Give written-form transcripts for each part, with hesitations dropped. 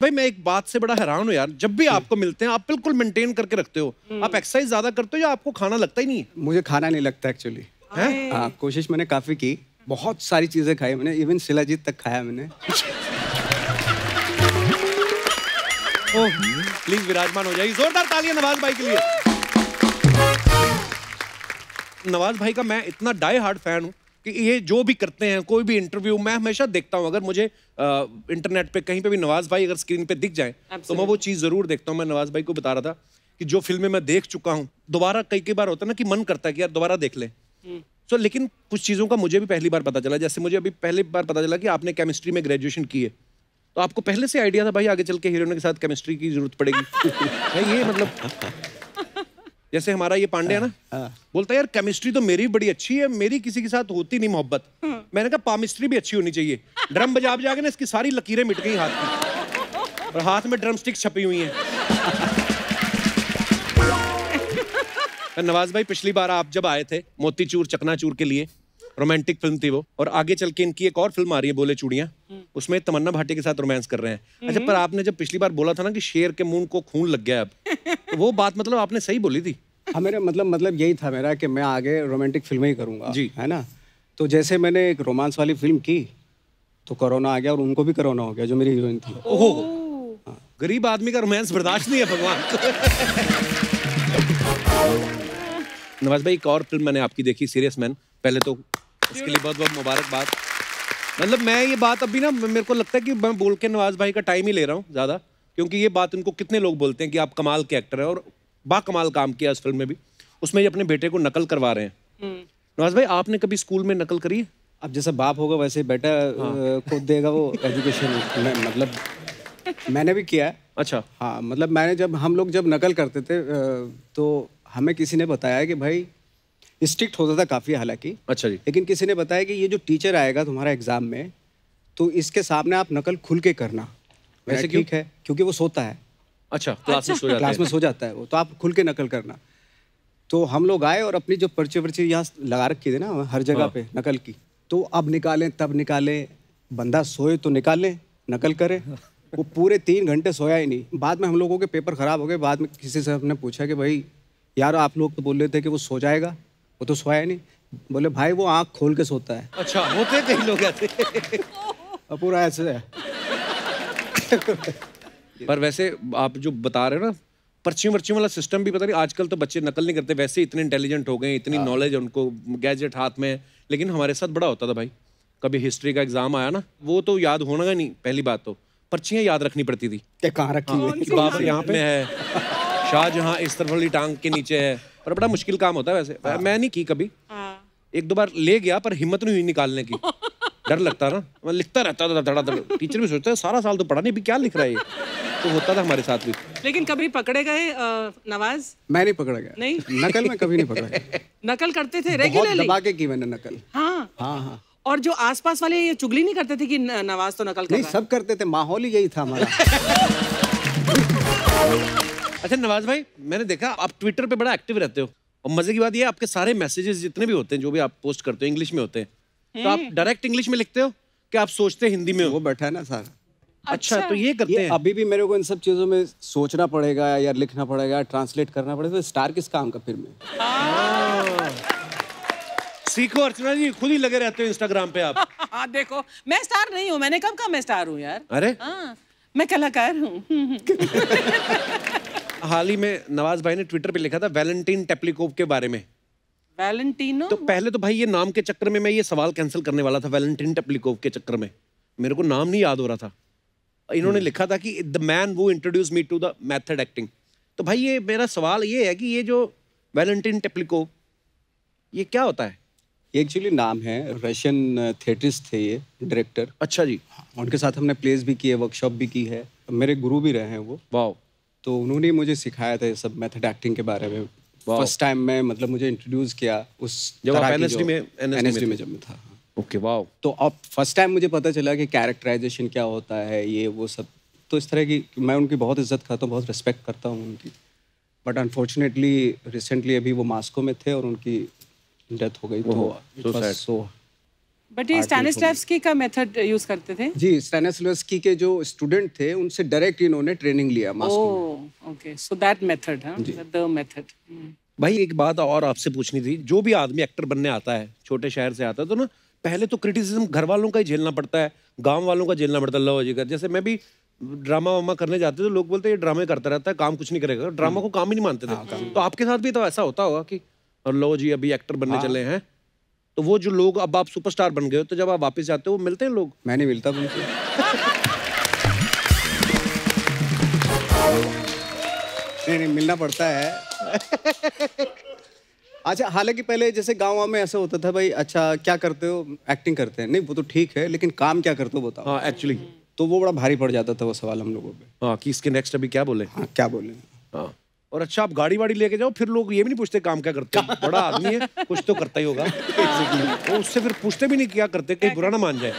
भाई मैं एक बात से बड़ा हैरान हूँ यार, जब भी आपको मिलते हैं आप बिल्कुल मेंटेन करके रखते हो। आप एक्सरसाइज ज्यादा करते हो या आपको खाना लगता ही नहीं है? मुझे खाना नहीं लगता एक्चुअली। हाँ, कोशिश मैंने काफी की, बहुत सारी चीजें खाई मैंने, इवन शिलाजीत तक खाया मैंने। प्लीज विराजमान हो जाइए, जोरदार तालियां नवाज भाई के लिए। नवाज भाई का मैं इतना डाई हार्ड फैन हूँ कि ये जो भी करते हैं, कोई भी इंटरव्यू मैं हमेशा देखता हूँ। अगर मुझे इंटरनेट पे कहीं पे भी नवाज भाई अगर स्क्रीन पे दिख जाए तो मैं वो चीज़ जरूर देखता हूँ। मैं नवाज भाई को बता रहा था कि जो फिल्में मैं देख चुका हूँ, दोबारा कई बार होता है ना कि मन करता है कि यार दोबारा देख लें। तो लेकिन कुछ चीज़ों का मुझे भी पहली बार पता चला। जैसे मुझे अभी पहली बार पता चला कि आपने केमिस्ट्री में ग्रेजुएशन की है, तो आपको पहले से आइडिया था भाई आगे चल के हीरोइन के साथ केमिस्ट्री की जरूरत पड़ेगी? भाई ये मतलब जैसे हमारा ये पांडे है ना, बोलता है यार केमिस्ट्री तो मेरी बड़ी अच्छी है, मेरी किसी के साथ होती नहीं मोहब्बत। मैंने कहा पामिस्ट्री भी अच्छी होनी चाहिए। ड्रम बजा बजा के ना इसकी सारी लकीरें मिट गई हाथ की, और हाथ में ड्रम स्टिक्स छपी हुई हैं। नवाज भाई पिछली बार आप जब आए थे मोतीचूर चकनाचूर के लिए, रोमांटिक फिल्म थी वो, और आगे चल के इनकी एक और फिल्म आ रही है बोले चूड़ियां, उसमें तमन्ना भाटिया के साथ रोमांस कर रहे हैं। अच्छा, पर आपने जब पिछली बार बोला था ना कि शेर के मुंह को खून लग गया अब, तो वो बात मतलब आपने सही बोली थी। हाँ, मेरा मतलब यही था मेरा कि मैं आगे रोमांटिक फिल्में ही करूंगा जी, है ना। तो जैसे मैंने एक रोमांस वाली फिल्म की तो कोरोना आ गया और उनको भी कोरोना हो गया जो मेरी हीरोइन थी। ओह, गरीब आदमी का रोमांस बर्दाश्त नहीं है भगवान को। नवाज भाई एक और फिल्म मैंने आपकी देखी, सीरियस मैन। पहले तो इसके लिए बहुत बहुत मुबारकबाद। मतलब मैं ये बात अभी ना मेरे को लगता है कि मैं बोल के नवाज भाई का टाइम ही ले रहा हूँ ज़्यादा, क्योंकि ये बात इनको कितने लोग बोलते हैं कि आप कमाल के एक्टर हैं और बाकमाल काम किया इस फिल्म में भी। उसमें ये अपने बेटे को नकल करवा रहे हैं। नवाज भाई आपने कभी स्कूल में नकल करी है? अब जैसे बाप होगा वैसे बेटा को देगा वो एजुकेशन। मतलब मैंने भी किया है। अच्छा। हाँ, मतलब मैंने हम लोग जब नकल करते थे तो हमें किसी ने बताया कि भाई स्ट्रिक्ट होता था काफ़ी हालांकि। अच्छा जी। लेकिन किसी ने बताया कि ये जो टीचर आएगा तुम्हारा एग्जाम में, तो इसके सामने आप नकल खुल के करना। वैसे क्यों? ठीक है, क्योंकि वो सोता है। अच्छा, क्लास में सो जाता है वो, तो आप खुल के नकल करना। तो हम लोग आए और अपनी जो पर्ची वर्ची यहाँ लगा रखी थी ना हर जगह पे नकल की, तो अब निकालें तब निकालें, बंदा सोए तो निकालें, नकल करें। वो पूरे 3 घंटे सोया ही नहीं। बाद में हम लोगों के पेपर खराब हो गए। बाद में किसी से हमने पूछा कि भाई यार आप लोग तो बोल रहे थे कि वो सो जाएगा, वो तो सोया नहीं। बोले भाई वो आँख खोल के सोता है। अच्छा, होते कई लोग ऐसे। पूरा ऐसे है। पर वैसे आप जो बता रहे हो ना, पर्चियों वर्चियों वाला सिस्टम भी पता नहीं, आजकल तो बच्चे नकल नहीं करते, वैसे इतने इंटेलिजेंट हो गए, इतनी नॉलेज है उनको, गैजेट हाथ में। लेकिन हमारे साथ बड़ा होता था भाई, कभी हिस्ट्री का एग्जाम आया ना, वो तो याद होना ही नहीं। पहली बात तो पर्चियां याद रखनी पड़ती थी। कहाँ रखी हुई? बाबर यहाँ पे है, शाहजहां इस तरफ वाली टांग के नीचे है। पर बड़ा मुश्किल काम होता है वैसे। मैं नहीं की कभी, 1-2 बार ले गया पर हिम्मत नहीं हुई निकालने की। डर लगता ना, मैं लिखता रहता था धड़ाधड़। टीचर भी सोचता है सारा साल तो पढ़ा नहीं, अभी क्या लिख रहा है ये। तो होता था हमारे साथ भी। लेकिन कभी पकड़े गए नवाज? मैं नहीं पकड़ा गया। नहीं, नकल में कभी नहीं पकड़ा गया। नकल करते थे बहुत रेगुलरली? दबा के की मैंने नकल। हाँ हाँ। और जो आसपास वाले ये चुगली नहीं करते थे कि नवाज तो नकल कर नहीं, रहा है? सब करते थे, माहौल ही यही था हमारा। अच्छा नवाज भाई, मैंने देखा आप ट्विटर पे बड़ा एक्टिव रहते हो, और मजे की बात ये आपके सारे मैसेजेस जितने भी होते हैं, जो भी आप पोस्ट करते हो, इंग्लिश में होते हैं। तो आप डायरेक्ट इंग्लिश में लिखते हो कि आप सोचते हिंदी में हो? वो बैठा है ना सारा। अच्छा, तो ये करते हैं। अभी भी मेरे को इन सब चीजों में सोचना पड़ेगा या लिखना पड़ेगा, ट्रांसलेट करना पड़ेगा। तो स्टार किस काम का फिर में? सीखो अर्चना जी, खुद ही लगे रहते हो इंस्टाग्राम पे आप। हाँ देखो, मैं स्टार नहीं हूँ। मैंने कब कहा मैं स्टार हूँ यार? अरे मैं कलाकार हूँ। हाल ही में नवाज भाई ने ट्विटर पे लिखा था वैलेंटीन टेप्लिकोव के बारे में। वैलेंटीनो? तो पहले तो भाई ये नाम के चक्कर में मैं ये सवाल कैंसिल करने वाला था, वैलेंटीन टेप्लिकोव के चक्कर में मेरे को नाम नहीं याद हो रहा था। इन्होंने लिखा था कि द मैन वो introduce me to the method acting. तो भाई ये मेरा सवाल ये है कि ये जो वैलेंटीन टेप्लिकोव, ये क्या होता है? एक्चुअली नाम है, रशियन थिएटरिस्ट थे ये, डायरेक्टर। अच्छा जी। उनके साथ हमने प्लेस भी की है, वर्कशॉप भी की है, मेरे गुरु भी रहे हैं वो। वाह। तो उन्होंने मुझे सिखाया था ये सब मेथड एक्टिंग के बारे में। फर्स्ट टाइम में मतलब मुझे इंट्रोड्यूस किया उस जब आप एनएसडी में जब मैं था। ओके, वाह। तो अब फर्स्ट टाइम मुझे पता चला कि कैरेक्टराइजेशन क्या होता है, ये वो सब। तो इस तरह की मैं उनकी बहुत इज्जत करता हूँ, बहुत रिस्पेक्ट करता हूँ उनकी। बट अनफॉर्चुनेटली रिसेंटली अभी वो मास्को में थे और उनकी डेथ हो गई। तो बट ये स्टैनिस्लैव्स्की का मेथड यूज करते थे? जी, स्टैनिस्लैव्स्की के जो स्टूडेंट थे उनसे डायरेक्ट इन्होंने ट्रेनिंग लिया मॉस्को में। Okay, so that method, the method. भाई एक बात और आपसे पूछनी थी, जो भी आदमी एक्टर बनने आता है, छोटे शहर से आता है, तो ना पहले तो क्रिटिसिज्म घर वालों का ही झेलना पड़ता है, गांव वालों का झेलना पड़ता है। लो जी, जैसे मैं भी ड्रामा वामा करने जाते तो लोग बोलते हैं ये ड्रामे करता रहता है, काम कुछ नहीं करेगा, ड्रामा को काम ही नहीं मानते थे। तो आपके साथ भी तो ऐसा होता होगा कि और लो जी अभी एक्टर बनने चले हैं, तो वो जो लोग, अब आप सुपरस्टार बन गए हो, तो जब आप वापस जाते हो वो मिलते हैं लोग? मैं नहीं मिलता उनसे। नहीं, मिलना पड़ता है। अच्छा, हालांकि पहले जैसे गाँव में ऐसा होता था, भाई अच्छा क्या करते हो, एक्टिंग करते हैं, नहीं वो तो ठीक है, लेकिन काम क्या करते हो बताओ। हाँ एक्चुअली, तो वो बड़ा भारी पड़ जाता था वो सवाल हम लोगों पे। हाँ कि इसके नेक्स्ट अभी क्या बोले। हाँ क्या बोले। हाँ, और अच्छा आप गाड़ी वाड़ी लेके जाओ, फिर लोग ये भी नहीं पूछते काम क्या करते हो, बड़ा आदमी है कुछ तो करता ही होगा। वो उससे फिर पूछते भी नहीं क्या करते, कहीं बुरा ना मान जाए।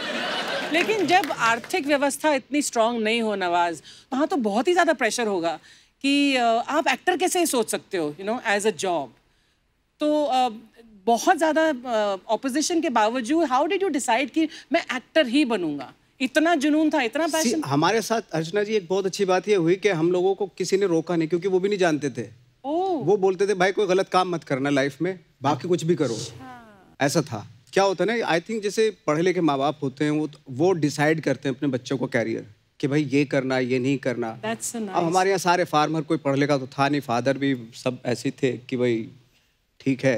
लेकिन जब आर्थिक व्यवस्था इतनी स्ट्रांग नहीं हो नवाज, वहाँ तो बहुत ही ज्यादा प्रेशर होगा कि आप एक्टर कैसे सोच सकते हो, you know, as a job. तो बहुत ज्यादा ऑपोजिशन के बावजूद हाउ डिड यू डिसाइड कि मैं एक्टर ही बनूंगा? इतना जुनून था, इतना पैशन? हमारे साथ अर्चना जी एक बहुत अच्छी बात ये हुई कि हम लोगों को किसी ने रोका नहीं, क्योंकि वो भी नहीं जानते थे। वो बोलते थे भाई कोई गलत काम मत करना लाइफ में, बाकी कुछ भी करो। ऐसा था। क्या होता है ना, आई थिंक जैसे पढ़े लिखे माँ बाप होते हैं वो डिसाइड करते हैं अपने बच्चों को कैरियर, कि भाई ये करना ये नहीं करना। अब हमारे यहाँ सारे फार्मर, कोई पढ़ लिखा तो था नहीं, फादर भी सब ऐसे थे कि भाई ठीक है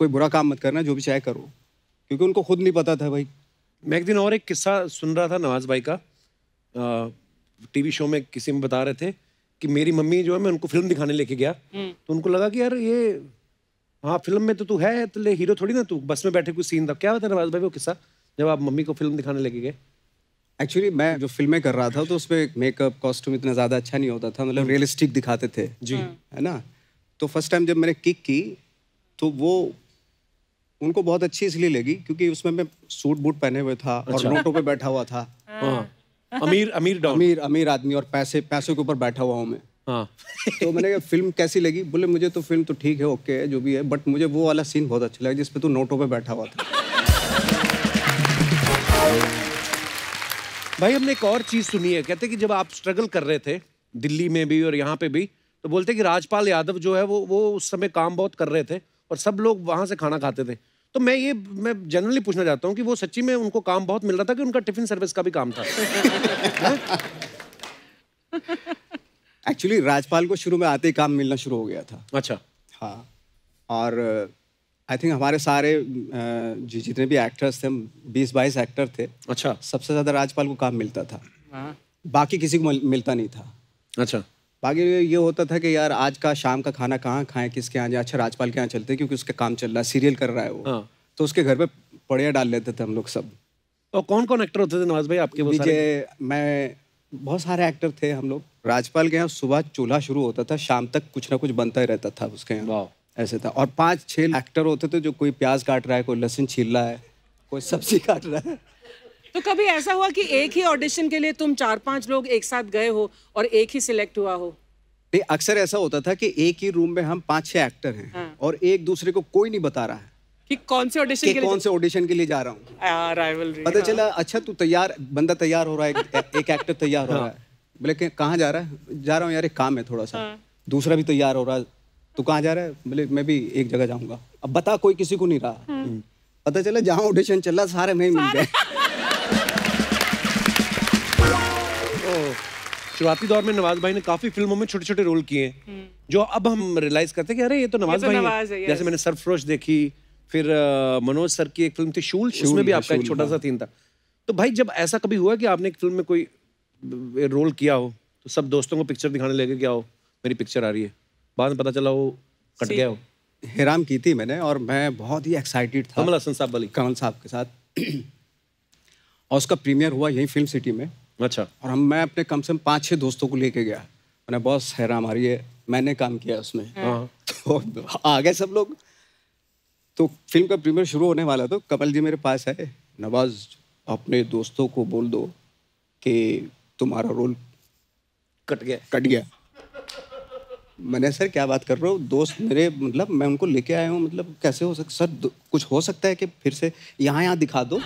कोई बुरा काम मत करना, जो भी चाहे करो, क्योंकि उनको खुद नहीं पता था भाई। मैं एक दिन और एक किस्सा सुन रहा था नवाज भाई का, टीवी शो में किसी में बता रहे थे कि मेरी मम्मी जो है, मैं उनको फिल्म दिखाने लेके गया, तो उनको लगा कि यार ये हाँ फिल्म में तो तू है, तो ले हीरो थोड़ी ना, तू बस में बैठे कुछ सीन था। क्या होता है नवाज भाई वो किस्सा, जब आप मम्मी को फिल्म दिखाने लेके गए? एक्चुअली मैं जो फिल्में कर रहा था तो उसमें मेकअप कॉस्ट्यूम इतना ज़्यादा अच्छा नहीं होता था, मतलब रियलिस्टिक दिखाते थे जी, है ना। तो फर्स्ट टाइम जब मैंने किक की तो वो उनको बहुत अच्छी इसलिए लगी क्योंकि उसमें मैं सूट बूट पहने हुए था और नोटों पे बैठा हुआ था। अमीर आदमी और पैसों के ऊपर बैठा हुआ हूँ मैं। हाँ। तो मैंने कहा फिल्म कैसी लगी? बोले मुझे तो फिल्म तो ठीक है, ओके है, जो भी है, बट मुझे वो वाला सीन बहुत अच्छा लगा जिसपे तू नोटों पे बैठा हुआ था। भाई हमने एक और चीज सुनी है, कहते कि जब आप स्ट्रगल कर रहे थे दिल्ली में भी और यहाँ पे भी, तो बोलते कि राजपाल यादव जो है वो उस समय काम बहुत कर रहे थे और सब लोग वहां से खाना खाते थे। तो मैं जनरली पूछना चाहता हूँ कि वो सच्ची में उनको काम बहुत मिल रहा था कि उनका टिफिन सर्विस का भी काम था? एक्चुअली राजपाल को शुरू में आते ही काम मिलना शुरू हो गया था। अच्छा। हाँ, और आई थिंक हमारे सारे जितने भी एक्टर्स थे, 20-22 एक्टर थे। अच्छा। सबसे ज़्यादा राजपाल को काम मिलता था, बाकी किसी को मिलता नहीं था। अच्छा। बाकी ये होता था कि यार आज का शाम का खाना कहाँ खाएं, किसके यहाँ जाए? अच्छा राजपाल के यहाँ चलते क्योंकि उसका काम चल रहा है, सीरियल कर रहा है वो। हाँ। तो उसके घर पे पड़िया डाल लेते थे हम लोग सब। और कौन कौन एक्टर होते थे नवाज भाई आपके? वो सारे? मैं बहुत सारे एक्टर थे हम लोग। राजपाल के यहाँ सुबह चूल्हा शुरू होता था, शाम तक कुछ ना कुछ बनता ही रहता था उसके यहाँ, ऐसे था। और 5-6 एक्टर होते थे, जो कोई प्याज काट रहा है, कोई लहसुन छील रहा है, कोई सब्जी काट रहा है। तो कभी ऐसा हुआ कि एक ही ऑडिशन के लिए तुम 4-5 लोग एक साथ गए हो और एक ही सिलेक्ट हुआ हो? नहीं, अक्सर ऐसा होता था कि एक ही रूम में हम 5-6 एक्टर हैं और एक दूसरे को कोई नहीं बता रहा है कि कौन से ऑडिशन के लिए जा रहा हूँ। राइवलरी। पता चला अच्छा तू तैयार, बंदा तैयार हो रहा है, एक एक्टर तैयार हो रहा है। बोले कि कहाँ जा रहा है? जा रहा हूँ यार एक काम है थोड़ा सा। दूसरा भी तैयार हो रहा है, तू कहाँ जा रहा है? बोले मैं भी एक जगह जाऊंगा। अब बता, कोई किसी को नहीं रहा। पता चला जहाँ ऑडिशन चल रहा सारे में ही मिल गए। शुरुआती दौर में नवाज भाई ने काफी फिल्मों में छोटे छोटे रोल किए हैं, जो अब हम रियलाइज करते हैं कि अरे ये तो नवाज भाई है। जैसे मैंने सरफरोश देखी, फिर मनोज सर की एक फिल्म थी शूल, उसमें भी आपका एक छोटा सा सीन था। तो भाई जब ऐसा कभी हुआ कि आपने एक फिल्म में कोई रोल किया हो तो सब दोस्तों को पिक्चर दिखाने लगे क्या हो मेरी पिक्चर आ रही है, बाद में पता चला वो कट गया हो? हेराम की थी मैंने और मैं बहुत ही एक्साइटेड था कमल हसन साहब वाली, कमल साहब के साथ। और उसका प्रीमियर हुआ यहीं फिल्म सिटी में। अच्छा। और मैं अपने कम से कम 5-6 दोस्तों को लेके गया। मैंने बॉस हैराम आ रही है, मैंने काम किया उसमें। तो आ गए सब लोग। तो फिल्म का प्रीमियर शुरू होने वाला तो कमल जी मेरे पास आए, नवाज अपने दोस्तों को बोल दो कि तुम्हारा रोल कट गया। मैंने सर क्या बात कर रहे हो, दोस्त मेरे, मतलब मैं उनको लेके आया हूँ, मतलब कैसे हो सकता सर, कुछ हो सकता है कि फिर से यहाँ दिखा दो।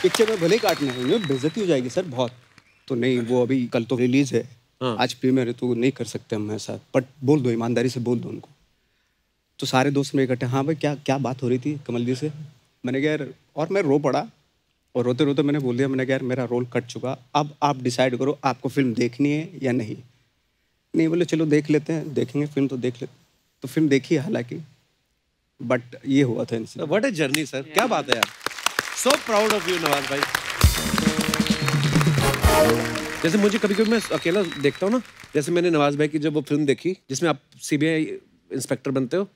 पिक्चर में भले ही काटना है, बेइज्जती हो जाएगी सर बहुत। तो नहीं, वो अभी कल तो रिलीज है, आज प्रीमियर है, तो नहीं कर सकते हम ऐसा, बट बोल दो, ईमानदारी से बोल दो उनको। तो सारे दोस्त मेरे इकट्ठे, हाँ भाई क्या क्या बात हो रही थी कमल जी से। मैंने कहा यार, और मैं रो पड़ा, और रोते रोते मैंने बोल दिया, मैंने कहा यार मेरा रोल कट चुका, अब आप डिसाइड करो आपको फिल्म देखनी है या नहीं। नहीं बोले चलो देख लेते हैं, देखेंगे फिल्म तो देख लेते। तो फिल्म देखी हालांकि, बट ये हुआ था इनसे। व्हाट अ जर्नी सर, क्या बात है यार, so proud of you Nawaz भाई। जैसे मुझे कभी कभी मैं अकेला देखता हूँ ना, जैसे मैंने नवाज भाई की जब वो फिल्म देखी जिसमें आप सीबीआई इंस्पेक्टर बनते हो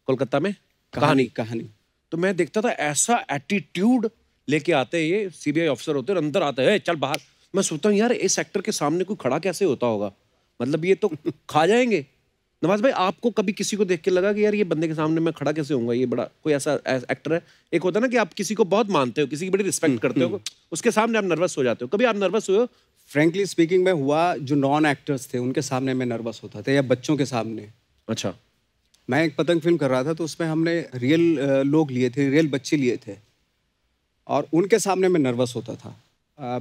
कोलकाता में, कहानी, तो मैं देखता था ऐसा एटीट्यूड लेके आते हैं ये सीबीआई ऑफिसर होते हैं, अंदर आते हैं चल बाहर। मैं सोचता हूँ यार इस एक्टर के सामने कोई खड़ा कैसे होता होगा, मतलब ये तो खा जाएंगे। नवाज भाई आपको कभी किसी को देख के लगा कि यार ये बंदे के सामने मैं खड़ा कैसे होऊंगा, ये बड़ा कोई ऐसा एक्टर है? एक होता है ना कि आप किसी को बहुत मानते हो, किसी की बड़ी रिस्पेक्ट करते हो, उसके सामने आप नर्वस हो जाते हो, कभी आप नर्वस हुए हो? फ्रेंकली स्पीकिंग में हुआ, जो नॉन एक्टर्स थे उनके सामने मैं नर्वस होता था, या बच्चों के सामने। अच्छा। मैं एक पतंग फिल्म कर रहा था, तो उसमें हमने रियल लोग लिए थे, रियल बच्चे लिए थे, और उनके सामने मैं नर्वस होता था।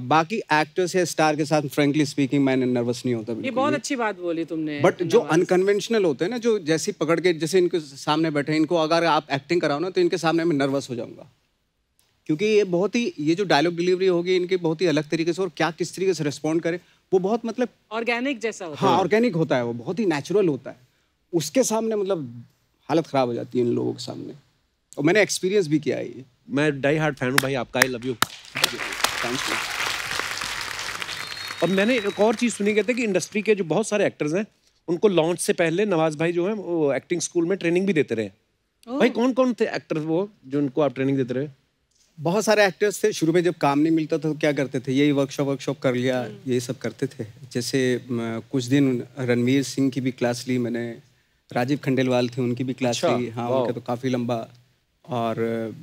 बाकी एक्टर्स या स्टार के साथ फ्रेंकली स्पीकिंग मैं नर्वस नहीं होता। ये बहुत अच्छी बात बोली तुमने। बट जो अनकन्वेंशनल होते हैं ना, जो जैसे पकड़ के, जैसे इनके सामने बैठे, इनको अगर आप एक्टिंग कराओ ना, तो इनके सामने मैं नर्वस हो जाऊंगा, क्योंकि ये बहुत ही, ये जो डायलॉग डिलीवरी होगी इनकी बहुत ही अलग तरीके से, और क्या किस तरीके से रिस्पॉन्ड करे, वो बहुत मतलब ऑर्गेनिक जैसा होता है। हाँ, ऑर्गेनिक होता है, वो बहुत ही नेचुरल होता है। उसके सामने मतलब हालत खराब हो जाती है इन लोगों के सामने, और मैंने एक्सपीरियंस भी किया है ये। मैं डाई हार्ड फैन हूँ भाई आपका, I love you. Thank you. और मैंने एक और चीज़ सुनी, कहते हैं कि इंडस्ट्री के जो बहुत सारे एक्टर्स हैं उनको लॉन्च से पहले नवाज भाई जो है वो एक्टिंग स्कूल में ट्रेनिंग भी देते रहे। भाई कौन कौन थे एक्टर्स वो जो उनको आप ट्रेनिंग देते रहे? बहुत सारे एक्टर्स थे। शुरू में जब काम नहीं मिलता था तो क्या करते थे, यही वर्कशॉप कर लिया, यही सब करते थे। जैसे कुछ दिन रणवीर सिंह की भी क्लास ली मैंने, राजीव खंडेलवाल थे उनकी भी क्लास ली। हाँ, उनका तो काफ़ी लंबा। और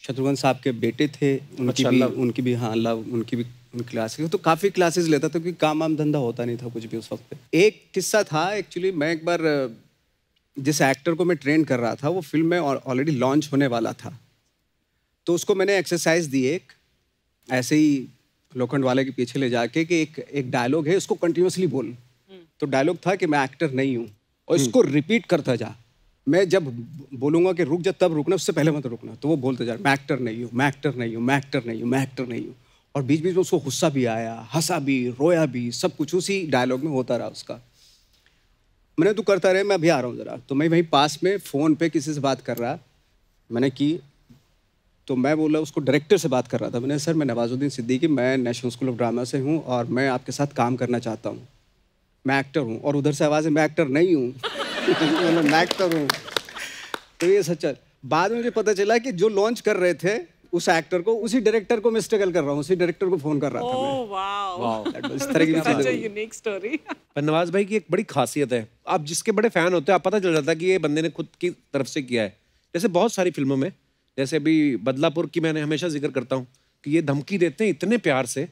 शत्रुघ्न साहब के बेटे थे, उनकी भी हाँ उनकी भी क्लास की। तो काफ़ी क्लासेस लेता था, क्योंकि काम वाम धंधा होता नहीं था कुछ भी उस वक्त। एक किस्सा था एक्चुअली, मैं एक बार जिस एक्टर को मैं ट्रेन कर रहा था वो फिल्म में ऑलरेडी लॉन्च होने वाला था, तो उसको मैंने एक्सरसाइज दी एक, ऐसे ही लोखंड वाले के पीछे ले जाके कि एक डायलॉग है, उसको कंटिन्यूसली बोल। तो डायलॉग था कि मैं एक्टर नहीं हूँ, और इसको रिपीट करता जा। मैं जब बोलूँगा कि रुक जा तब रुकना, उससे पहले मत रुकना। तो वो बोलते जा, मैं एक्टर नहीं हूँ, मैं एक्टर नहीं हूँ, मैं एक्टर नहीं हूँ, मैं एक्टर नहीं हूँ। और बीच बीच में उसको गुस्सा भी आया, हंसा भी, रोया भी, सब कुछ उसी डायलॉग में होता रहा उसका। मैंने तू करता रहे, मैं अभी आ रहा हूँ ज़रा। तो मैं वहीं पास में फ़ोन पे किसी से बात कर रहा, मैंने की, तो मैं बोला, उसको डायरेक्टर से बात कर रहा था। मैंने, सर मैं नवाजुद्दीन सिद्दीकी, मैं नेशनल स्कूल ऑफ ड्रामा से हूँ और मैं आपके साथ काम करना चाहता हूँ, मैं एक्टर हूँ। और उधर से आवाज़ है, मैं एक्टर नहीं हूँ। मैं एक्टर हूँ। तो ये सच्चा। बाद में मुझे पता चला कि जो लॉन्च कर रहे थे उस एक्टर को, उसी डायरेक्टर को मैं स्ट्रगल कर रहा हूँ, उसी डायरेक्टर को फ़ोन कर रहा था मैं। वाओ, इस तरह की चीज़ें। Unique story. पर नवाज भाई की एक बड़ी खासियत है, आप जिसके बड़े फैन होते हैं आप पता चल जाता है कि ये बंदे ने खुद की तरफ से किया है। जैसे बहुत सारी फिल्मों में, जैसे अभी बदलापुर की मैंने हमेशा जिक्र करता हूँ कि ये धमकी देते हैं इतने प्यार से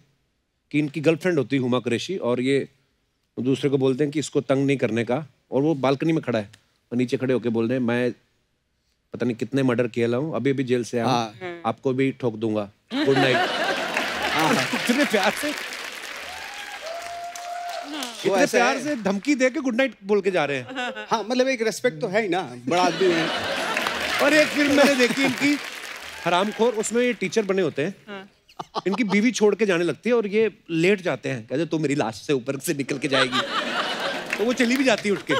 कि इनकी गर्लफ्रेंड होती है हुमा कुरैशी, और ये दूसरे को बोलते हैं कि इसको तंग नहीं करने का, और वो बालकनी में खड़ा है और नीचे खड़े होकर बोल रहे हैं, मैं पता नहीं कितने मर्डर किया लाऊं, अभी अभी जेल से आया, आपको भी ठोक दूंगा, गुड नाइट। इतने प्यार से, इतने प्यार से धमकी दे के गुड नाइट बोल के जा रहे हैं। हाँ, मतलब एक रेस्पेक्ट तो है ही ना, बड़ा आदमी है। और एक फिल्म मैंने देखी इनकी, हरामखोर, उसमें ये टीचर बने होते हैं, इनकी बीवी छोड़ के जाने लगती है और ये लेट जाते हैं, कहते तू मेरी लाश से ऊपर से निकल के जाएगी, तो वो चली भी जाती है उठ के,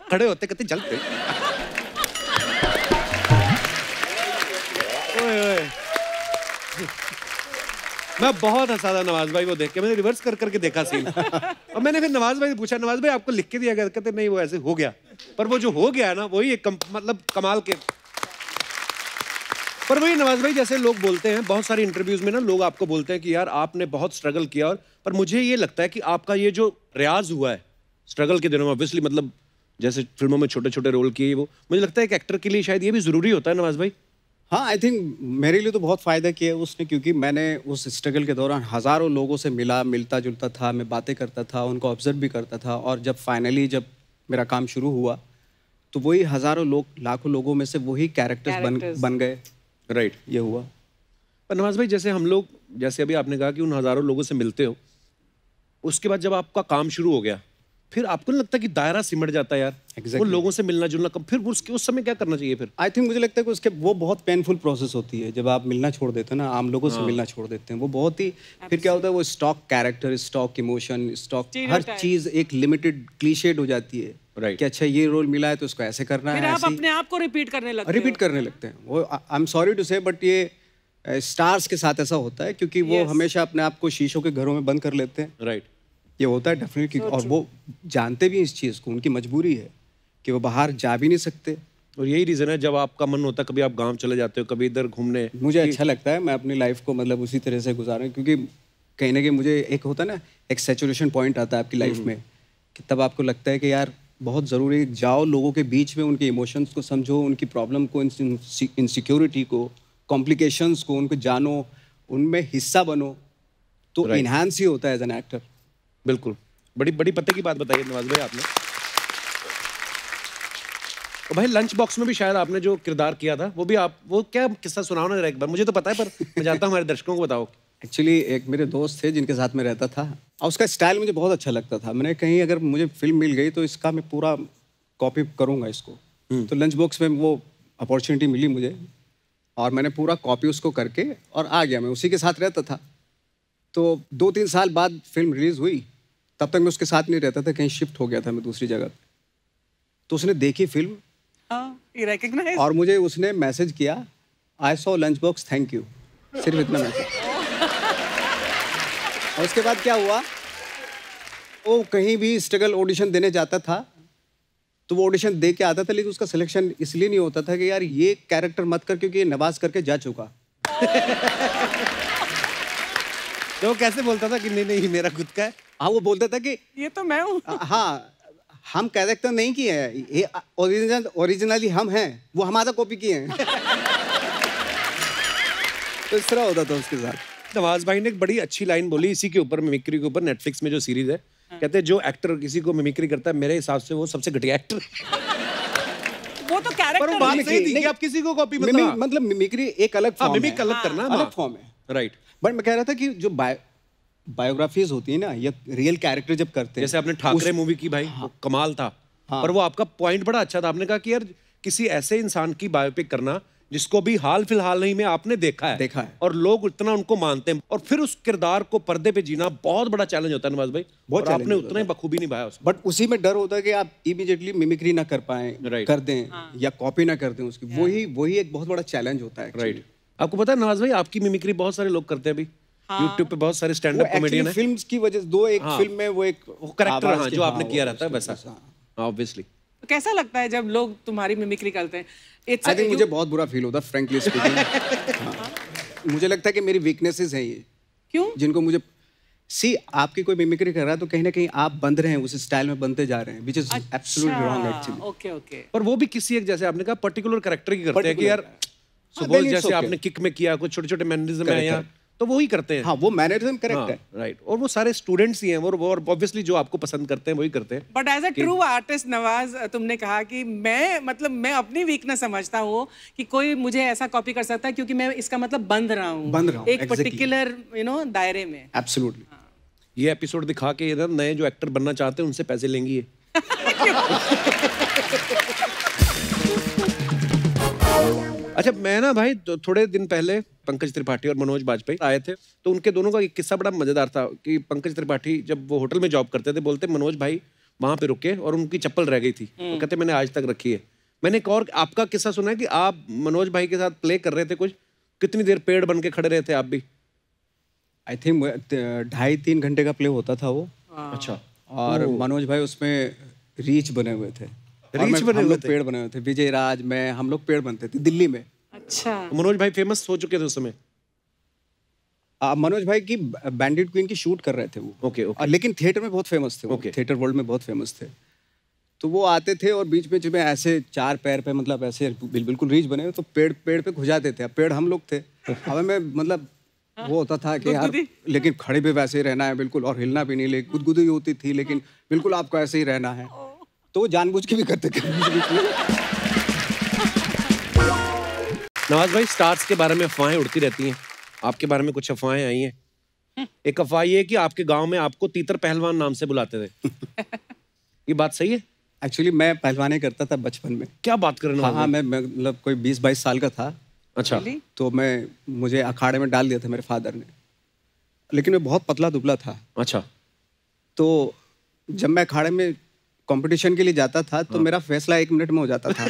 खड़े होते कहते चल पे। मैं बहुत हंसा था नवाज भाई को देख के, मैंने रिवर्स कर करके देखा सीन, और मैंने फिर नवाज भाई से पूछा, नवाज भाई आपको लिख के दिया गया? कहते नहीं, वो ऐसे हो गया। पर वो जो हो गया ना, वही एक मतलब कमाल के। पर वही नवाज भाई, जैसे लोग बोलते हैं बहुत सारी इंटरव्यूज में ना, लोग आपको बोलते हैं कि यार आपने बहुत स्ट्रगल किया, और पर मुझे ये लगता है कि आपका ये जो रियाज हुआ है स्ट्रगल के दिनों में, ऑब्वियसली मतलब जैसे फिल्मों में छोटे छोटे रोल किए, वो मुझे लगता है एक एक्टर के लिए शायद ये भी जरूरी होता है नवाज भाई। हाँ, आई थिंक मेरे लिए तो बहुत फ़ायदा किया है उसने, क्योंकि मैंने उस स्ट्रगल के दौरान हज़ारों लोगों से मिला, मिलता-जुलता था, मैं बातें करता था, उनको ऑब्ज़र्व भी करता था, और जब फाइनली जब मेरा काम शुरू हुआ, तो वही हज़ारों लोग, लाखों लोगों में से वही कैरेक्टर्स बन गए। राइट। ये हुआ। पर नवाज भाई, जैसे हम लोग, जैसे अभी आपने कहा कि उन हज़ारों लोगों से मिलते हो, उसके बाद जब आपका काम शुरू हो गया, फिर आपको नहीं लगता कि दायरा सिमट जाता है यार? Exactly. वो लोगों से मिलना जुलना कम, फिर उस समय क्या करना चाहिए फिर? आई थिंक मुझे लगता है कि उसके वो बहुत पेनफुल प्रोसेस होती है जब आप मिलना छोड़ देते हैं ना, आम लोगों से मिलना छोड़ देते हैं। वो बहुत ही, फिर क्या होता है, वो stock character, stock emotion, stock हर चीज़ एक लिमिटेड क्लीशेड हो जाती है। Right. कि अच्छा ये रोल मिला है तो उसको ऐसे करना फिर है, आप अपने आप को रिपीट करने लगते हो। रिपीट करने लगते हैं। वो आई एम सॉरी टू से, बट ये स्टार्स के साथ ऐसा होता है, क्योंकि वो हमेशा अपने आप को शीशों के घरों में बंद कर लेते हैं। राइट। ये होता है डेफिनेटली, और वो जानते भी इस चीज़ को, उनकी मजबूरी है कि वो बाहर जा भी नहीं सकते। और यही रीज़न है, जब आपका मन होता है कभी आप गांव चले जाते हो, कभी इधर घूमने। मुझे अच्छा लगता है, मैं अपनी लाइफ को मतलब उसी तरह से गुजारूं, क्योंकि कहीं ना कहीं मुझे एक होता है ना, एक सैचुरेशन पॉइंट आता है आपकी लाइफ में, कि तब आपको लगता है कि यार बहुत ज़रूरी, जाओ लोगों के बीच में, उनके इमोशंस को समझो, उनकी प्रॉब्लम को, इनसिक्योरिटी को, कॉम्प्लिकेशंस को, उनको जानो, उनमें हिस्सा बनो, तो इन्हांस ही होता है एज एन एक्टर। बिल्कुल, बड़ी बड़ी पते की बात बताई नवाज भाई आपने। और भाई लंच बॉक्स में भी शायद आपने जो किरदार किया था, वो भी आप, वो क्या किस्सा सुनाओ ना एक बार, मुझे तो पता है पर मैं चाहता हूँ हमारे दर्शकों को बताओ। एक्चुअली एक मेरे दोस्त थे जिनके साथ मैं रहता था, और उसका स्टाइल मुझे बहुत अच्छा लगता था। मैंने कहीं अगर मुझे फिल्म मिल गई तो इसका मैं पूरा कॉपी करूँगा इसको। तो लंच बॉक्स में वो अपॉर्चुनिटी मिली मुझे, और मैंने पूरा कॉपी उसको करके और आ गया। मैं उसी के साथ रहता था। तो 2-3 साल बाद फिल्म रिलीज़ हुई, तब तक मैं उसके साथ नहीं रहता था, कहीं शिफ्ट हो गया था मैं दूसरी जगह। तो उसने देखी फिल्म, रिकॉग्नाइज, और मुझे उसने मैसेज किया, I saw lunch box, thank you. सिर्फ इतना मैसेज। और उसके बाद क्या हुआ, वो कहीं भी स्ट्रगल ऑडिशन देने जाता था तो वो ऑडिशन दे के आता था, लेकिन उसका सिलेक्शन इसलिए नहीं होता था कि यार ये कैरेक्टर मत कर, क्योंकि ये नवाज करके जा चुका। तो वो कैसे बोलता था कि नहीं नहीं मेरा खुद का है? हाँ, वो बोलता था कि ये तो मैं हूँ। हाँ, हम कैरेक्टर नहीं किए हैं, ये ओरिजिनली हम हैं, वो हमारा कॉपी किए हैं। तो इस तरह होता था उसके साथ। नवाज भाई ने एक बड़ी अच्छी लाइन बोली इसी के ऊपर, मिमिक्री के ऊपर, नेटफ्लिक्स में जो सीरीज है, कहते हैं जो एक्टर किसी को मिमिक्री करता है, मेरे हिसाब से वो सबसे घटिया एक्टर। वो तो कैरेक्टर पर वो बात सही थी कि आप किसी को कॉपी मत करना। मतलब मिमिक्री एक अलग फॉर्म है। मिमिक अलग करना, अलग फॉर्म है। राइट। बट मैं कह रहा था कि जो बायोग्राफीज होती है ना, या रियल कैरेक्टर जब करते हैं, जैसे आपने ठाकरे मूवी की भाई, वो कमाल था। पर वो आपका पॉइंट बड़ा अच्छा था, आपने कहा कि यार किसी ऐसे इंसान की बायोपिक करना जिसको भी हाल फिलहाल नहीं में आपने देखा है और लोग इतना उनको मानते हैं, और फिर उस किरदार को पर्दे पे जीना बहुत बड़ा चैलेंज होता है नवाज भाई, और आपने उतना ही बखूबी निभाया उसको। बट उसी में डर होता है कि आप इमीडिएटली मिमिक्री ना कर पाए, कर दें या कॉपी ना कर दें उसकी, वही एक बहुत बड़ा चैलेंज होता है। राइट। आपको पता है नवाज भाई, आपकी मिमिक्री बहुत सारे लोग करते हैं अभी। YouTube पे बहुत सारे स्टैंड अप कॉमेडियन हैं। फिल्म्स की वजह से एक फिल्म में वो एक कैरेक्टर जो आपने किया रहता है वैसा, ऑब्वियसली। तो कैसा लगता है जब लोग तुम्हारी मिमिक्री करते हैं? आई थिंक मुझे बहुत बुरा फील होता है, फ्रैंकली स्पीकिंग। मुझे लगता है कि मेरी वीकनेसेस हैं ये। क्यों? जिनको मुझे आपकी कोई मिमिक्री कर रहा है तो कहीं ना कहीं आप बंद रहे हैं, उस स्टाइल में बनते जा रहे हैं, which is absolutely wrong actually. Okay okay. पर वो भी किसी एक, जैसे आपने कहा, पर्टिकुलर कैरेक्टर की करते हैं कि यार सुबह जैसे आपने किक में किया, कुछ छोटे छोटे मैनरिज्म है यहाँ, तो वो ही करते हैं। हाँ, वो मैनरिज्म करेक्ट है। राइट। और वो सारे स्टूडेंट्स ही हैं, वो ऑब्वियसली जो आपको पसंद करते हैं वही करते हैं। But as a true artist Nawaz, तुमने कहा कि मैं अपनी वीकनेस समझता हूँ कि कोई मुझे ऐसा कॉपी कर सकता है, क्योंकि मैं इसका मतलब बंध रहा हूँ एक पर्टिकुलर दायरे में। एब्सोल्युटली। ये एपिसोड दिखा के इधर नए जो एक्टर बनना चाहते हैं उनसे पैसे लेंगी ये। अच्छा, मैं ना भाई थोड़े दिन पहले पंकज त्रिपाठी और मनोज बाजपेयी आए थे, तो उनके दोनों का एक किस्सा बड़ा मजेदार था कि पंकज त्रिपाठी जब वो होटल में जॉब करते थे, बोलते मनोज भाई वहां पे रुके और उनकी चप्पल रह गई थी, तो कहते मैंने आज तक रखी है। मैंने एक और आपका किस्सा सुना है कि आप मनोज भाई के साथ प्ले कर रहे थे कुछ, कितनी देर पेड़ बन के खड़े रहे थे आप भी? आई थिंक 2.5-3 घंटे का प्ले होता था वो। अच्छा। और मनोज भाई उसमें रीच बने हुए थे, हम लोग पेड़ बने हुए थे। विजय राज, मैं, हम लोग पेड़ बनते थे दिल्ली में। अच्छा। मनोज भाई फेमस हो चुके थे उस समय? मनोज भाई की बैंडिट क्वीन की शूट कर रहे थे वो। ओके। लेकिन थिएटर में बहुत फेमस थे वो। थिएटर वर्ल्ड में बहुत फेमस थे। तो वो आते थे और बीच बीच में ऐसे 4 पैर पे मतलब ऐसे बिल्कुल रीछ बने हुए, तो पेड़ पे घुसाते थे। अब पेड़ हम लोग थे, हमें में मतलब वो होता था कि यार लेकिन खड़े पे वैसे ही रहना है बिल्कुल, और हिलना भी नहीं, लेकिन गुदगुदी होती थी, लेकिन बिल्कुल आपको ऐसे ही रहना है। तो वो जानबूझ के भी करते थे। नवाज भाई, स्टार्स के बारे में अफवाहें उड़ती रहती हैं, आपके बारे में कुछ अफवाहें आई हैं। एक अफवाह ये है कि आपके गांव में आपको तीतर पहलवान नाम से बुलाते थे। ये बात सही है? एक्चुअली मैं पहलवानी करता था बचपन में। क्या बात कर रहे हो? हाँ, मैं मतलब कोई 20-22 साल का था। अच्छा। तो मुझे अखाड़े में डाल दिया था मेरे फादर ने, लेकिन मैं बहुत पतला दुबला था। अच्छा। तो जब मैं अखाड़े में कंपटीशन के लिए जाता था तो मेरा फैसला 1 मिनट में हो जाता था।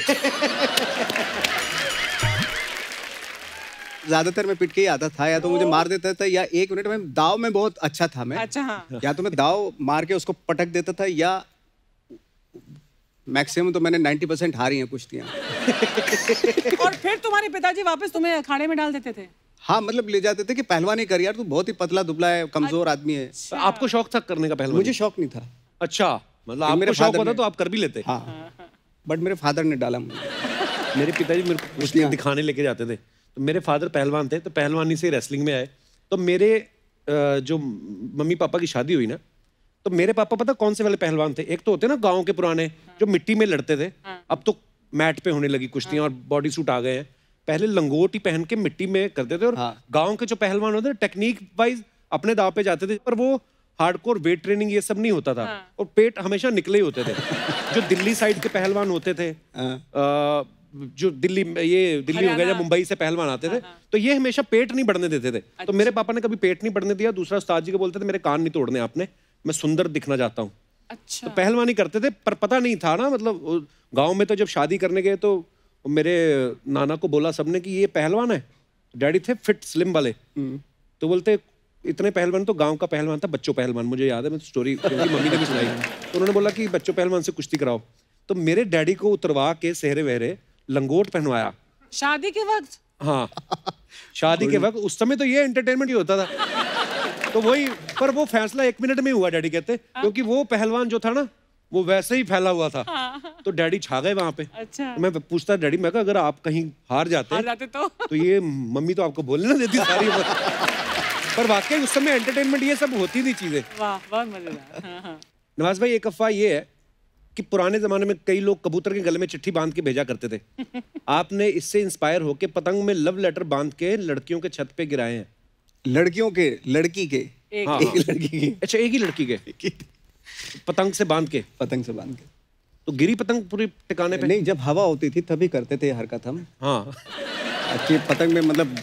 ज्यादातर मैं पिट के ही आता था, या तो मुझे मार देता था, या 1 मिनट में दाव में बहुत अच्छा था मैं। अच्छा, हाँ। या तो मैं दाव मार के उसको पटक देता था, या मैक्सिमम तो मैंने 90% हारी हैं कुश्तियाँ। और फिर तुम्हारे पिताजी वापस तुम्हें अखाड़े में डाल देते थे? हाँ, मतलब ले जाते थे कि पहलवानी कर यार, तू बहुत ही पतला दुबला है, कमजोर आदमी है। आपको शौक था करने का पहलवानी? मुझे शौक नहीं था। अच्छा, मतलब आपको शौक होता तो आप कर भी लेते? हाँ, बट मेरे फादर ने डाला मुझे। मेरे पिताजी मेरे को कुश्तियाँ दिखाने लेके जाते थे, तो मेरे फादर पहलवान थे, तो पहलवानी से रेसलिंग में आए। तो मेरे जो मम्मी पापा की शादी हुई ना, तो मेरे पापा पता कौन से वाले पहलवान थे? एक तो होते ना गांव के पुराने जो मिट्टी में लड़ते थे, अब तो मैट पे होने लगी कुश्तियां और बॉडी सूट आ गए हैं। पहले लंगोट ही पहन के मिट्टी में करते थे, और गांव के जो पहलवान होते थे टेक्निक वाइज अपने दाव पे जाते थे, पर वो हार्डकोर वेट ट्रेनिंग ये सब नहीं होता था, और पेट हमेशा निकले ही होते थे। जो दिल्ली साइड के पहलवान होते थे, जो दिल्ली हो गया, जब मुंबई से पहलवान आते थे, तो ये हमेशा पेट नहीं बढ़ने देते थे। तो मेरे पापा ने कभी पेट नहीं बढ़ने दिया। दूसरा, उस्ताद जी को बोलते थे मेरे कान नहीं तोड़ने आपने, मैं सुंदर दिखना चाहता हूँ। अच्छा। तो पहलवानी करते थे, पर पता नहीं था ना, मतलब गांव में तो जब शादी करने गए तो मेरे नाना को बोला सबने कि ये पहलवान है। डैडी थे फिट स्लिम वाले, तो बोलते इतने पहलवान, तो गांव का पहलवान था बच्चों पहलवान, मुझे याद है, मैं स्टोरी क्योंकि मम्मी ने भी सुनाई। तो उन्होंने बोला कि बच्चों पहलवान से कुश्ती कराओ। तो मेरे डैडी को उतरवा के सेहरे वहरे लंगोट पहनवाया शादी के वक्त। हाँ, शादी के वक्त। उस समय तो ये एंटरटेनमेंट ही होता था। तो वही, पर वो फैसला 1 मिनट में हुआ डैडी कहते, क्योंकि वो पहलवान जो था ना वो वैसे ही फैला हुआ था। तो डैडी छा गए वहां पे। अच्छा। तो मैं पूछता डैडी, मैं कहा अगर आप कहीं हार जाते तो ये मम्मी तो आपको बोलने ना देती सारी पर वाकई उस समय एंटरटेनमेंट ये सब होती थी चीजें। वाह, बहुत मजेदार। नवाज भाई, एक अफवाह ये है कि पुराने जमाने में कई लोग कबूतर के गले में चिट्ठी बांध के भेजा करते थे। आपने इससे इंस्पायर होके पतंग में लव लेटर बांध के लड़कियों के छत पे गिराए हैं। लड़कियों के? लड़की के? हाँ, एक लड़की के। अच्छा, एक ही लड़की के पतंग से बांध के? पतंग से बांध के। तो गिरी पतंग पूरी टिकाने पे? नहीं, जब हवा होती थी तभी करते थे हरकत हम। हाँ, कि पतंग में मतलब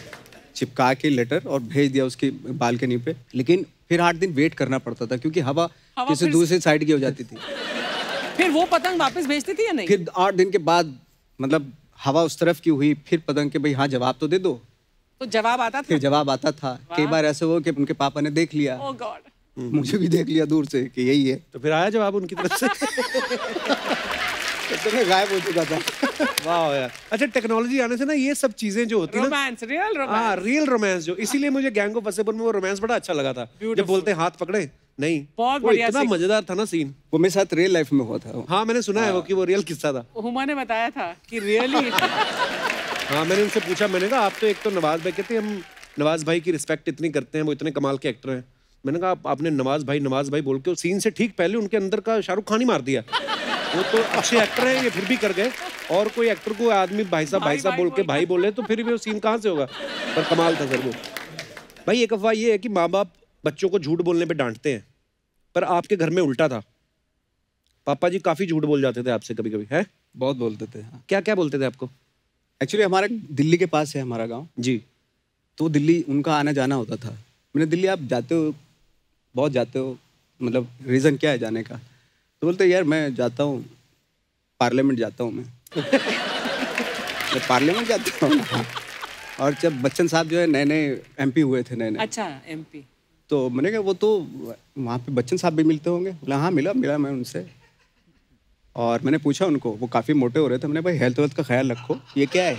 चिपका के लेटर और भेज दिया उसकी बालकनी पे, लेकिन फिर 8 दिन वेट करना पड़ता था क्योंकि हवा किसी दूसरी साइड की हो जाती थी। फिर वो पतंग वापस भेजती थी या नहीं? फिर 8 दिन के बाद मतलब हवा उस तरफ की हुई, फिर पतंग के भाई हाँ जवाब तो दे दो। तो जवाब आता था? फिर जवाब आता था। कई बार ऐसे हुआ कि उनके पापा ने देख लिया। ओह गॉड। मुझे भी देख लिया दूर से कि यही है। तो फिर आया जवाब उनकी तरफ से? तो मैं गायब हो चुका था। वाह यार। अच्छा, टेक्नोलॉजी आने से ना ये सब चीजें जो होती है ना, रोमांस, रियल रोमांस। हाँ, रियल रोमांस जो, इसीलिए मुझे गैंग ऑफ वसेपुर में वो रोमांस बड़ा अच्छा लगा था। जब बोलते हाथ पकड़े नहीं, बहुत वो बढ़िया इतना मजेदार था ना सीन। वो मेरे साथ रियल लाइफ में हुआ था। हाँ, मैंने सुना है वो कि वो रियल किस्सा था। हुमा ने बताया था कि रियली। हाँ, मैंने उनसे पूछा, मैंने कहा आप तो एक तो नवाज भाई कहते हैं, हम नवाज भाई की रिस्पेक्ट इतनी करते हैं, वो इतने कमाल के एक्टर हैं। मैंने कहा आपने नवाज भाई बोल के सीन से ठीक पहले उनके अंदर का शाहरुख खान ही मार दिया। वो तो अच्छे एक्टर हैं, ये फिर भी कर गए। और कोई एक्टर को आदमी भाई साहब बोल के भाई बोले तो फिर भी वो सीन कहाँ से होगा? पर कमाल था सर वो। भाई, एक अफवाह ये है कि माँ बाप बच्चों को झूठ बोलने पे डांटते हैं, पर आपके घर में उल्टा था। पापा जी काफी झूठ बोल जाते थे आपसे कभी कभी, है? बहुत बोलते थे। हाँ। क्या क्या बोलते थे आपको? एक्चुअली हमारे दिल्ली के पास है हमारा गाँव जी। तो दिल्ली उनका आना जाना होता था। मैंने दिल्ली आप जाते हो, बहुत जाते हो, मतलब रीज़न क्या है जाने का? तो बोलते यार मैं जाता हूँ, पार्लियामेंट जाता हूँ मैं पार्लियामेंट जाता हूँ। और जब बच्चन साहब जो है नए नए MP हुए थे, नए। अच्छा, MP। तो मैंने कहा वो तो वहाँ पे बच्चन साहब भी मिलते होंगे। बोला हाँ, मिला मैं उनसे। और मैंने पूछा उनको, वो काफ़ी मोटे हो रहे थे। मैंने भाई हेल्थ वेल्थ का ख्याल रखो, ये क्या है?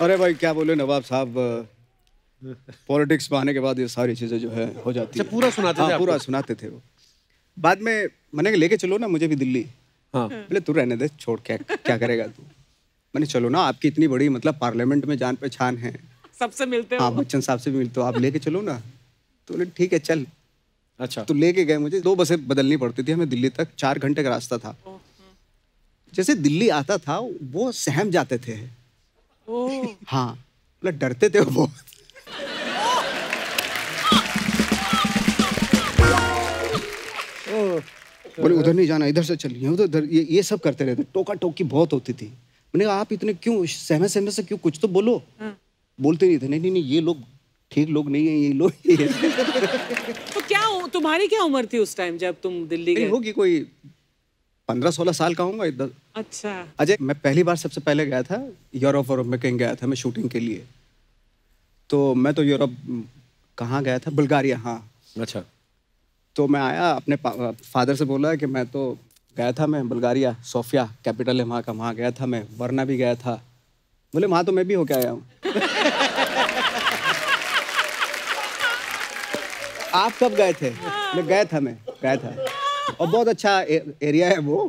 अरे भाई क्या बोले नवाब साहब, पॉलिटिक्स में आने के बाद ये सारी चीज़ें जो है हो जाती है। पूरा सुनाते थे? पूरा सुनाते थे वो। बाद में मैंने कहा लेके चलो ना मुझे भी दिल्ली। हाँ। बोले तू रहने दे, छोड़, क्या करेगा तू। मैंने चलो ना, आपकी इतनी बड़ी मतलब पार्लियामेंट में जान पहचान है, सबसे मिलते हो। हाँ बच्चन साहब से भी मिलते हो, आप लेके चलो ना। तो बोले ठीक है चल। अच्छा। तो लेके गए मुझे। 2 बसें बदलनी पड़ती थी हमें दिल्ली तक, 4 घंटे का रास्ता था। जैसे दिल्ली आता था वो सहम जाते थे। हाँ, मतलब डरते थे वो बहुत। बोले उधर नहीं जाना, इधर से चलिए, उधर ये सब करते रहते। टोका टोकी बहुत होती थी। मैंने कहा आप इतने क्यों सहमे सहमे से क्यों, कुछ तो बोलो। बोलते नहीं थे, नहीं नहीं ये लोग ठीक लोग नहीं है, ये लोग तो क्या तुम्हारी क्या उम्र थी उस टाइम जब तुम दिल्ली गए? होगी कोई 15-16 साल का होऊंगा इधर। अच्छा। अजय, मैं पहली बार सबसे पहले गया था यूरोप में, कहीं गया था मैं शूटिंग के लिए। तो मैं तो यूरोप कहाँ गया था, बुल्गारिया। हाँ। अच्छा। तो मैं आया, अपने फादर से बोला कि मैं तो गया था, मैं बुल्गारिया, सोफिया कैपिटल है वहाँ का, वहाँ गया था मैं, वरना भी गया था। बोले वहाँ तो मैं भी होके आया हूँ। आप कब गए थे? मैं गया था और बहुत अच्छा एरिया है वो।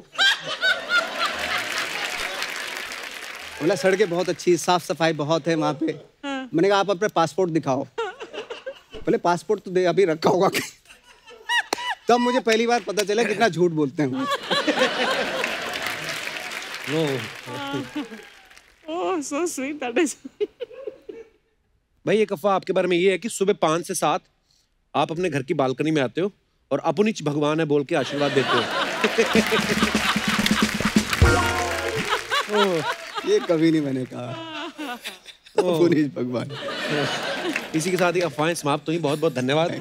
बोला सड़कें बहुत अच्छी, साफ सफाई बहुत है वहाँ पे। मैंने कहा आप अपने पासपोर्ट दिखाओ। बोले पासपोर्ट तो दे अभी रखा होगा। तब मुझे पहली बार पता चला कितना झूठ बोलते हैं। ओह सो स्वीट, दैट इज। भाई एक अफवाह आपके बारे में ये है कि सुबह 5 से 7 आप अपने घर की बालकनी में आते हो और अपुनिच भगवान है बोल के आशीर्वाद देते हो। ये कभी नहीं मैंने कहा। अपुनिच भगवान। इसी के साथ ही अफवाहें समाप्त हुई। बहुत बहुत धन्यवाद।